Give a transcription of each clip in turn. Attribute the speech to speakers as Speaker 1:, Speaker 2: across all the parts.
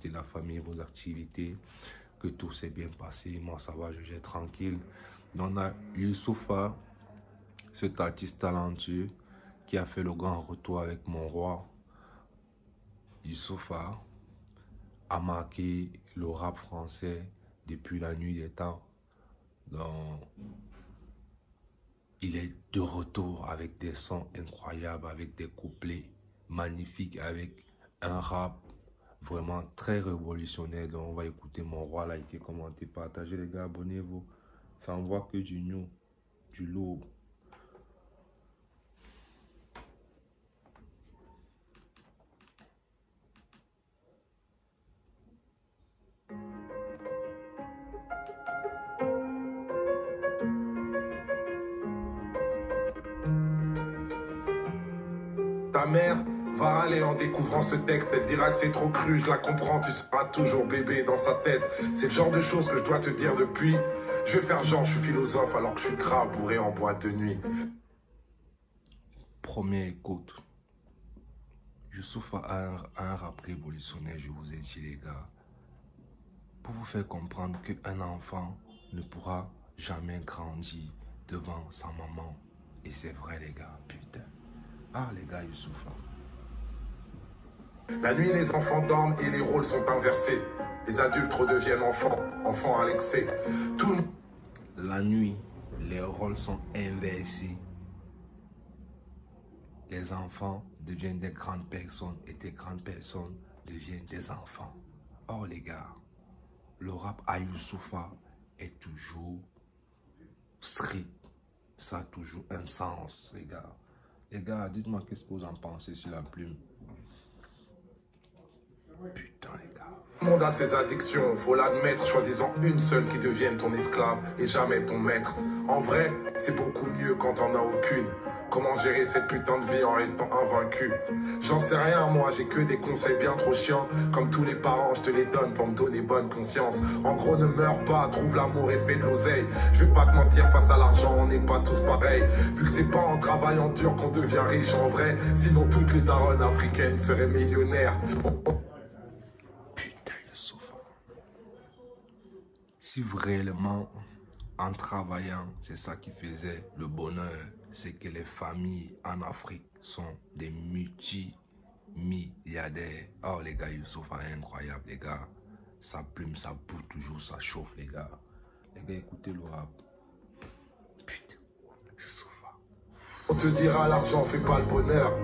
Speaker 1: profiter de la famille, vos activités, que tout s'est bien passé. Moi, ça va, je gère tranquille. Donc, on a Youssoupha, cet artiste talentueux qui a fait le grand retour avec Mon Roi. Youssoupha a marqué le rap français depuis la nuit des temps. Donc, il est de retour avec des sons incroyables, avec des couplets magnifiques, avec un rap vraiment très révolutionnaire. Donc, on va écouter Mon Roi, likez, commentez, partagez les gars, abonnez-vous. Ça envoie que du new, du lourd.
Speaker 2: Ta mère va râler en découvrant ce texte. Elle dira que c'est trop cru, je la comprends, tu seras toujours bébé dans sa tête. C'est le genre de choses que je dois te dire depuis. Je vais faire genre, je suis philosophe alors que je suis grave bourré en boîte de nuit.
Speaker 1: Première écoute. Youssoupha a un rap révolutionnaire, je vous ai dit les gars. Pour vous faire comprendre qu'un enfant ne pourra jamais grandir devant sa maman. Et c'est vrai les gars, putain. Ah les gars, Youssoupha.
Speaker 2: La nuit, les enfants dorment et les rôles sont inversés. Les adultes redeviennent enfants, enfants à l'excès. Tout
Speaker 1: La nuit, les rôles sont inversés. Les enfants deviennent des grandes personnes et des grandes personnes deviennent des enfants. Or les gars, le rap à Youssoupha est toujours strict. Ça a toujours un sens, les gars. Les gars, dites-moi qu'est-ce que vous en pensez sur la plume. Putain, les gars.
Speaker 2: le monde a ses addictions, faut l'admettre. Choisis-en une seule qui devienne ton esclave et jamais ton maître. En vrai, c'est beaucoup mieux quand t'en as aucune. Comment gérer cette putain de vie en restant invaincu? J'en sais rien, moi, j'ai que des conseils bien trop chiants. Comme tous les parents, je te les donne pour me donner bonne conscience. En gros, ne meurs pas, trouve l'amour et fais de l'oseille. Je vais pas te mentir, face à l'argent, on n'est pas tous pareils. Vu que c'est pas en travaillant dur qu'on devient riche en vrai. Sinon, toutes les daronnes africaines seraient millionnaires.
Speaker 1: Putain, Youssoupha. Si réellement, en travaillant, c'est ça qui faisait le bonheur, c'est que les familles en Afrique sont des multimilliardaires. Oh les gars, Youssoupha est incroyable les gars. Ça plume, ça boue toujours, ça chauffe les gars. Les gars, écoutez le rap. Putain, Youssoupha.
Speaker 2: On te dira l'argent fait pas le bonheur.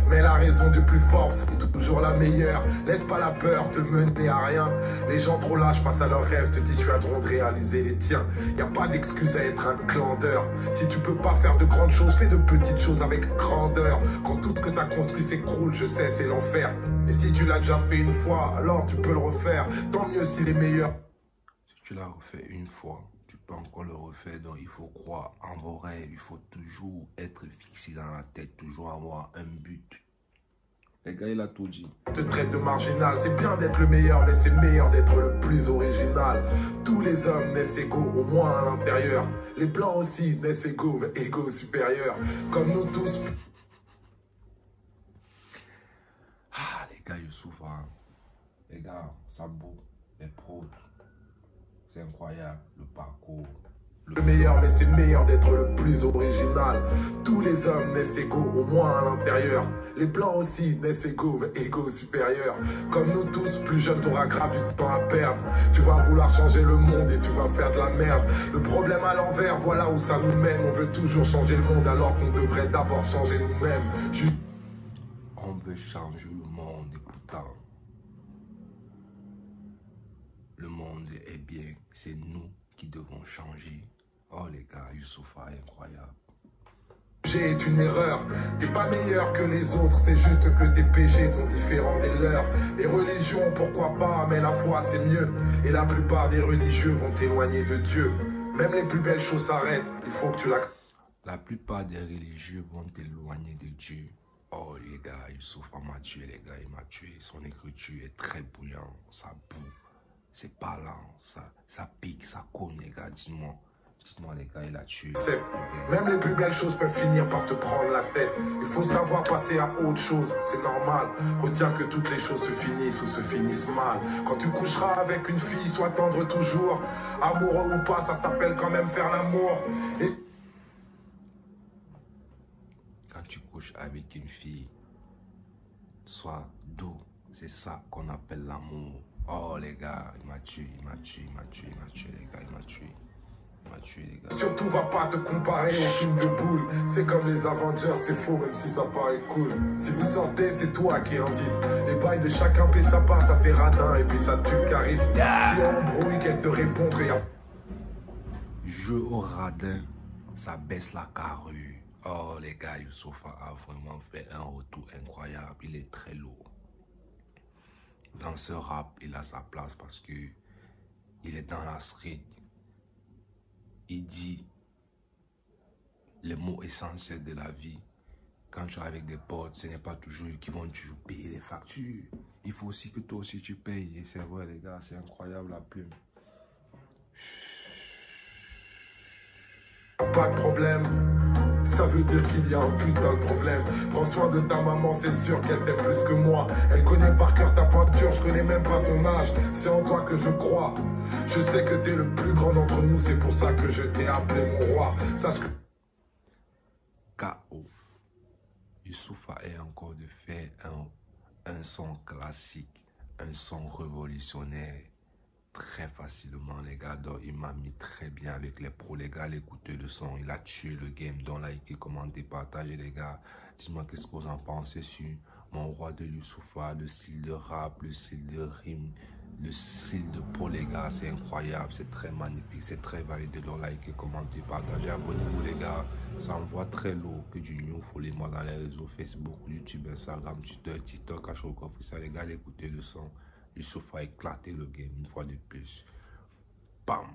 Speaker 2: Mais la raison du plus fort, c'est toujours la meilleure. Laisse pas la peur te mener à rien. Les gens trop lâches face à leurs rêves te dissuaderont de réaliser les tiens. Y a pas d'excuse à être un glandeur. Si tu peux pas faire de grandes choses, fais de petites choses avec grandeur. Quand tout ce que t'as construit s'écroule, je sais, c'est l'enfer. Et si tu l'as déjà fait une fois, alors tu peux le refaire. Tant mieux s'il est meilleur.
Speaker 1: Si tu l'as refait une fois, tu peux encore le refaire. Donc il faut croire en vos rêves. Il faut toujours être fixé dans la tête, toujours avoir un but. Les gars, il a tout dit.
Speaker 2: Te traite de marginal, c'est bien d'être le meilleur, mais c'est meilleur d'être le plus original. Tous les hommes naissent égaux, au moins à l'intérieur. Les blancs aussi naissent égaux, mais égaux supérieurs. Comme nous tous.
Speaker 1: Ah, les gars, Youssoupha. Les gars, ça boue. Les pros. C'est incroyable, le parcours.
Speaker 2: Le meilleur, mais c'est meilleur d'être le plus original. Tous les hommes naissent égaux, au moins à l'intérieur. Les blancs aussi naissent égaux, mais égaux supérieurs. Comme nous tous, plus jeune, t'auras grave du temps à perdre. Tu vas vouloir changer le monde et tu vas faire de la merde. Le problème à l'envers, voilà où ça nous mène. On veut toujours changer le monde alors qu'on devrait d'abord changer nous-mêmes.
Speaker 1: On veut changer le monde et pourtant, le monde est bien. C'est nous qui devons changer. Oh les gars, Youssoupha est incroyable.
Speaker 2: Est une erreur, t'es pas meilleur que les autres, c'est juste que tes péchés sont différents des leurs. Les religions, pourquoi pas, mais la foi c'est mieux. Et la plupart des religieux vont t'éloigner de Dieu. Même les plus belles choses s'arrêtent, il faut que tu la...
Speaker 1: La plupart des religieux vont t'éloigner de Dieu. Oh les gars, Youssoupha m'a tué les gars, il m'a tué. Son écriture est très bouillante, ça boue, c'est parlant, ça pique, ça cogne les gars, dis-moi. Dites-moi les gars, il a tué.
Speaker 2: Même les plus belles choses peuvent finir par te prendre la tête. Il faut savoir passer à autre chose, c'est normal. Retiens que toutes les choses se finissent ou se finissent mal. Quand tu coucheras avec une fille, sois tendre toujours. Amoureux ou pas, ça s'appelle quand même faire l'amour. Et...
Speaker 1: Quand tu couches avec une fille, sois doux. C'est ça qu'on appelle l'amour. Oh les gars, il m'a tué, il m'a tué, il m'a tué, il m'a tué les gars, il m'a tué. Les gars.
Speaker 2: Surtout va pas te comparer au film de boule. C'est comme les Avengers, c'est faux même si ça paraît cool. Si vous sortez, c'est toi qui invite. Les bails de chacun paie sa part, ça fait radin et puis ça tue le charisme. Si on embrouille, qu'elle te répond qu'il y a...
Speaker 1: Jeu au radin, ça baisse la carrure. Oh les gars, Youssoupha a vraiment fait un retour incroyable. Il est très lourd. Dans ce rap, il a sa place parce que il est dans la street. Il dit les mots essentiels de la vie. Quand tu es avec des potes, ce n'est pas toujours eux qui vont toujours payer les factures. Il faut aussi que toi aussi tu payes. Et c'est vrai les gars, c'est incroyable la plume.
Speaker 2: Pas de problème, ça veut dire qu'il y a un putain de problème. Prends soin de ta maman, c'est sûr qu'elle t'aime plus que moi. Elle connaît par cœur ta peinture, je connais même pas ton âge. C'est en toi que je crois. Je sais que t'es le plus grand d'entre nous, c'est pour ça que je t'ai appelé mon roi. Sache que...
Speaker 1: K.O. Youssoupha est encore de faire un son classique, un son révolutionnaire. Très facilement les gars, donc il m'a mis très bien avec les pros les gars, l'écouteur de son, il a tué le game. Donc likez, commentez, partagez les gars, dites-moi qu'est-ce que vous en pensez sur mon roi de Youssoupha, le style de rap, le style de rime, le style de pro les gars, c'est incroyable, c'est très magnifique, c'est très validé. Donc likez, commentez, partagez, abonnez-vous les gars, ça envoie très lourd que du new. Follow-moi dans les réseaux Facebook, YouTube, Instagram, Twitter, TikTok, HOK, ça les gars, l'écouteur de son. Youssoupha a éclaté le game une fois de plus. Bam!